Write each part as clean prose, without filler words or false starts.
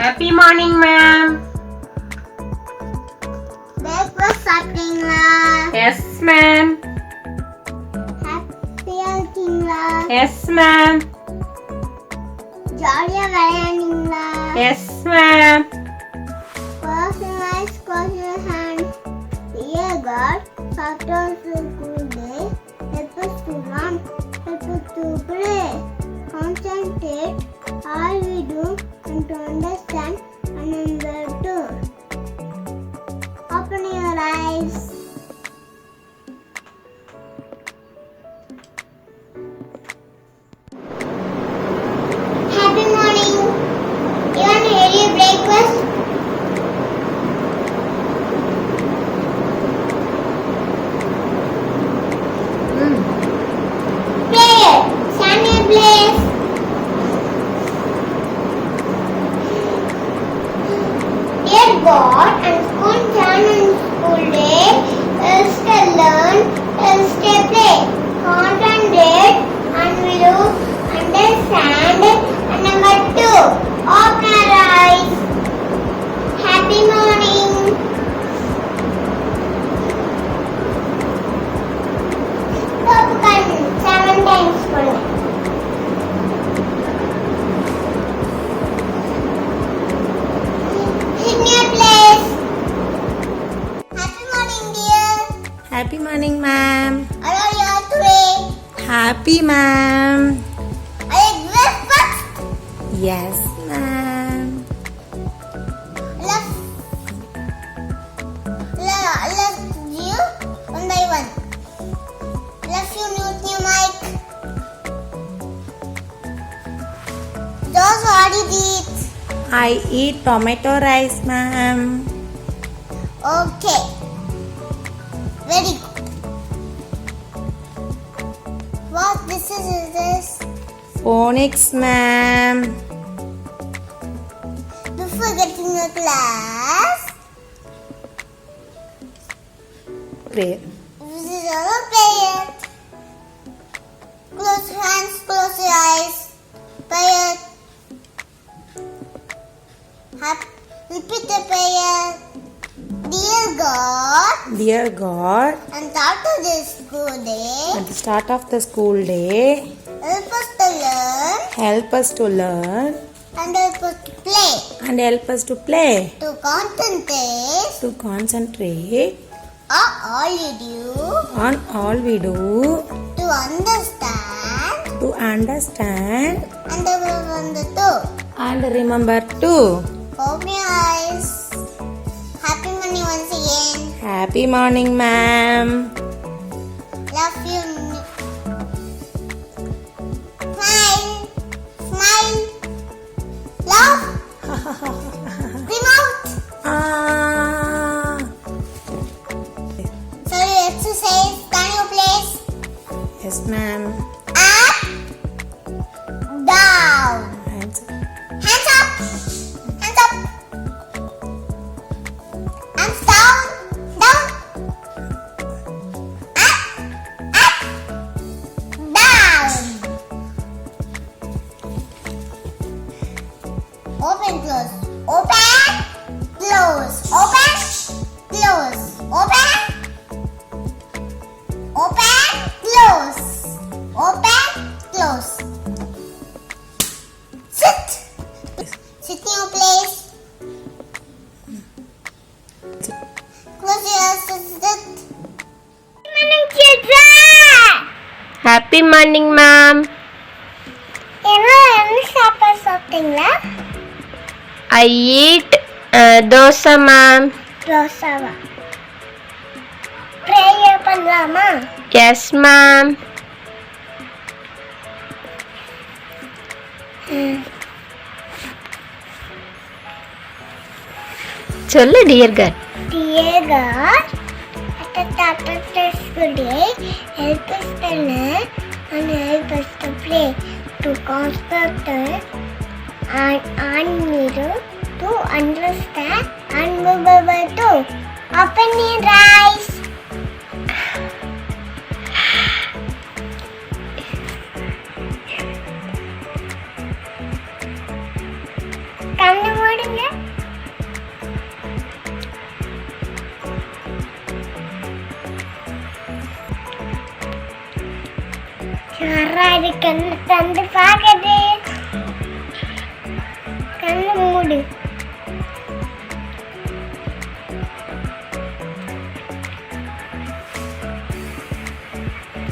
Happy morning, ma'am. Breakfast சாப்பிட்டீங்களா? Yes, ma'am. ஹாப்பியா இருக்கீங்களா? Yes, ma'am. ஜாலியா விளையாடுனீங்களா? Yes, ma'am. Personalize your hand. Dear God, Saturday is good day. Help us to learn, help us to pray. Concentrate all we do and to understand and remember to. Open your eyes. Happy morning. You want to hear your breakfast? Prayer. Stand in place. Dear God, and school time and school day is to learn, is to play. Concentrate and will understand. And number 2, open your eyes. Happy morning. Popcorn 7 times போடுங்க. In your place. Happy morning, dear. Happy morning, ma'am. How are you today? Happy, ma'am. Are you breakfast? Yes, ma'am. Love you one by one. Love you, new mic. Those what you eat. I eat tomato rice, ma'am. Okay. Very good. What this is this? Phonics, ma'am. Before getting to class, Prayer. this is our prayer. Close your hands, close your eyes. Prayer. Repeat the prayer. Dear God, Dear God, and after this school day, at the start of the school day, help us to learn help us to learn and help us to play, and help us to play, to concentrate to concentrate on all you do, on all we do, to understand and remember to. remember to. Open your eyes. Happy morning once again. Happy morning, ma'am. Love you. Smile. Smile. Love. Remote. Ah. So you exercise. Can you please? Yes, ma'am. Up. Down. Hands up. Hands up. Hands up. Hands down. Down. Up. Up. Down. Open, close. Open. Close. Open. Close. Open. Open. Close. Open. Close. Sit. Sit in your place. Close your eyes and sit. Good morning, children. Happy morning, ma'am. என்ன சாப்பாடு சாப்பிட்டீங்களா? I eat dosa, ma'am. தோசாவா? Prayer பண்ணலாமா? Yes, ma'am. சொல்லு dear God. Dear God, at the start of the school day, help us to learn and help us to play, to concentrate and mirror, to understand and remember to. Open your eyes. கண்ணு மூடுங்க. யாராவது கண்ணு தந்து பார்க்கதே. கண்ணு மூடு.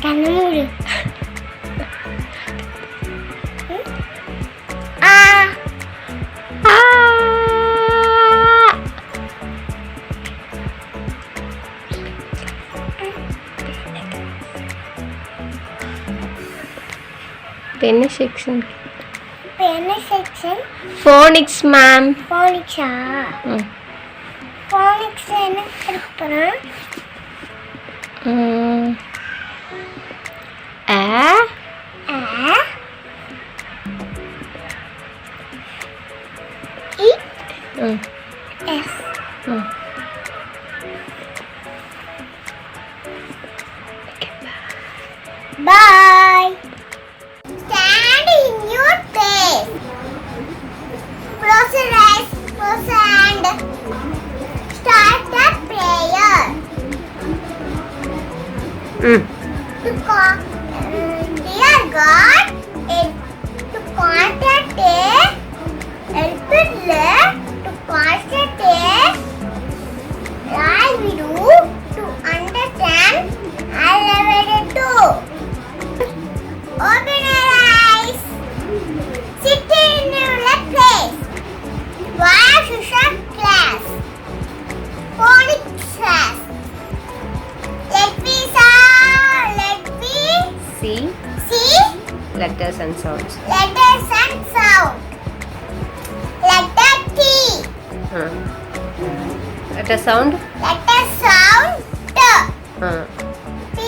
கண்ணு மூடு. ஆ ஆ. என்ன section? இப்போ என்ன செக்ஷன்? Phonics ma'am. ஃபோனிக்ஸா? ஃபோனிக்ஸ் என்ன படிக்கிறோம்? ஆ ஆ இ எஸ். Bye. Stand in your place. Close your eyes. Close your hand. Start the prayer. Dear God, to contact help it to concentrate. I will do to understand. I love it too. Open your eyes. Sit in your place. Watch your class. Phonics class. Let me see letters and sounds. letters and sound. Letter T. Letter sound. Letter sound. T.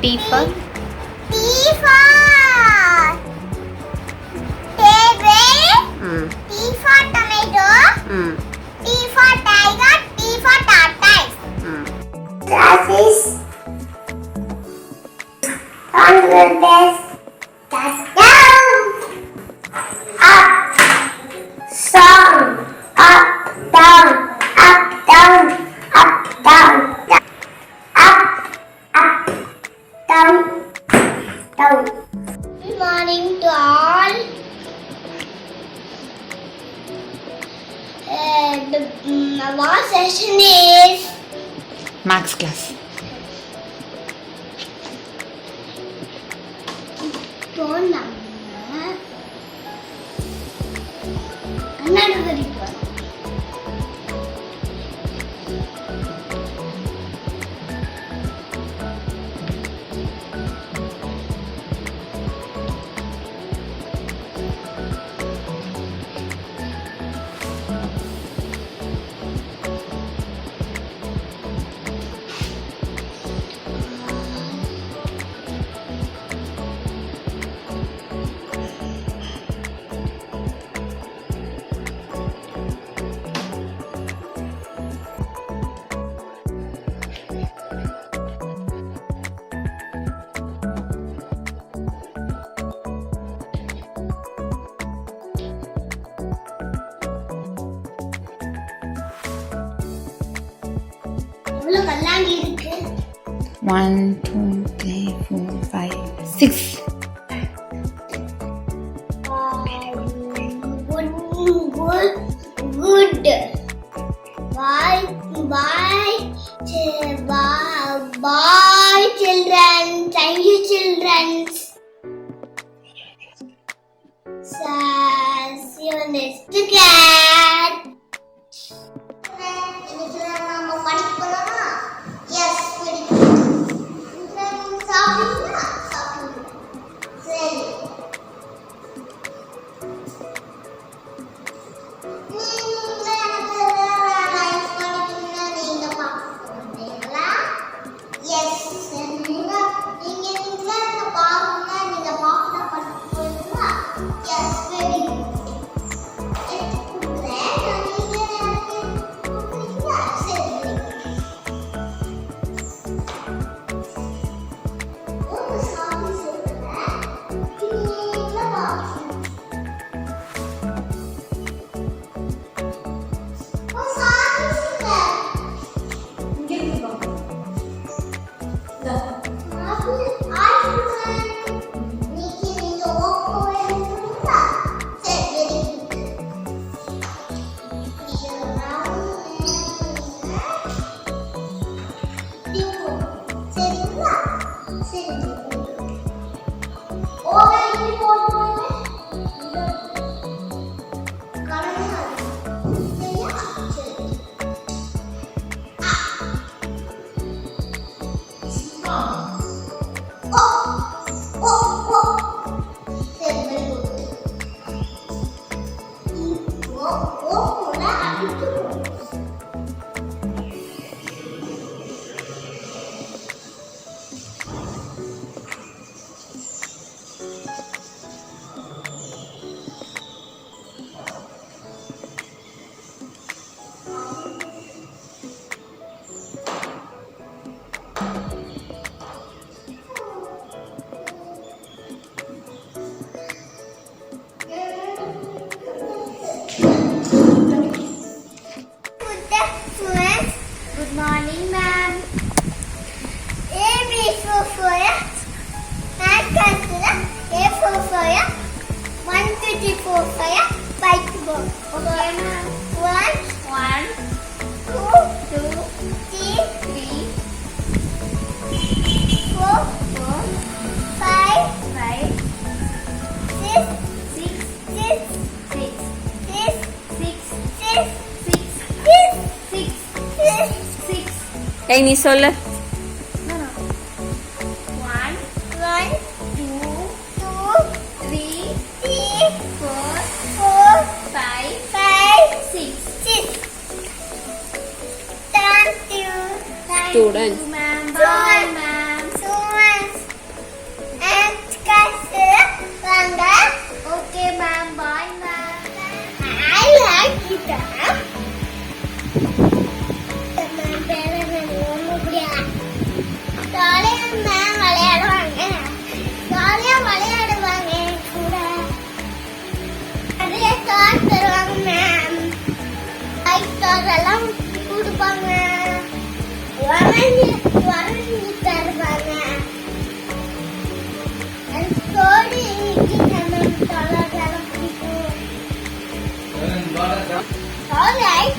T for T for table. T for tomato. T for tiger. T for tortoise. Glasses. On the desk. That's down. Up. Song. Up, down. Up, down. Up, down. Up, up, down, down. Good morning to all. Our session is max class. phone number. Another report. எவ்வளவு கல்லாங்கி இருக்கு? 1 2 3 4 5 6. Good. Bye children. Thank you children. See you next class. Yes, very good. 3, 4, 5, 5 to go. Okay. 1, 2, 3, 4, 5, 6. Hey, நீ சொல்லு. 1, 2, 3, 4, 5, 6. Thank you. Students. Ma'am. Bye, ma'am. So much. Next class வாங்க. Okay, ma'am. Bye, ma'am. I like it. Ma'am, பேரங்க ரொம்ப பிடிக்கும். ஜாலியா ma'am விளையாடுவாங்க. ஜாலியா விளையாடுவாங்க கூட. நிறைய காசு தருவாங்க மேம். 5 ஸ்டார் எல்லாம் கொடுப்பாங்க. வரஞ்சி தருவாங்க. எனக்கு கோடி மேம் தொலைதெல்லாம் பிடிக்கும். Alright.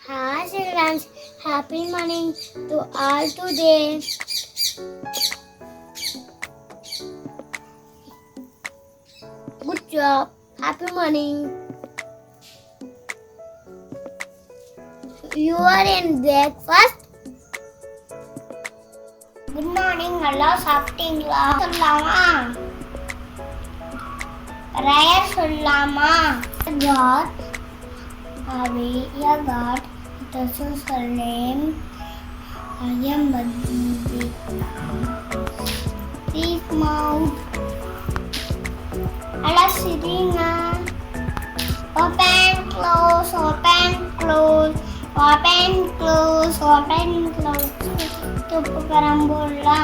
Hi children, happy morning to all today. Good job, happy morning. You are in breakfast. Good morning, நல்லா சாப்பிட்டீங்களா? சொல்லலாமா? prayer சொல்லலாமா? God, Avinashi God, Jesus name, I am the Big mouth. Alla sittinga. Open, close, open, close, open, close, open, close. Tupu karam bolla.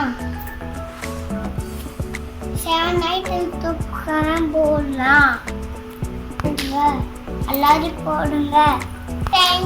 7 night tupu karam bolla. எல்லாரும் போடுங்க. Thank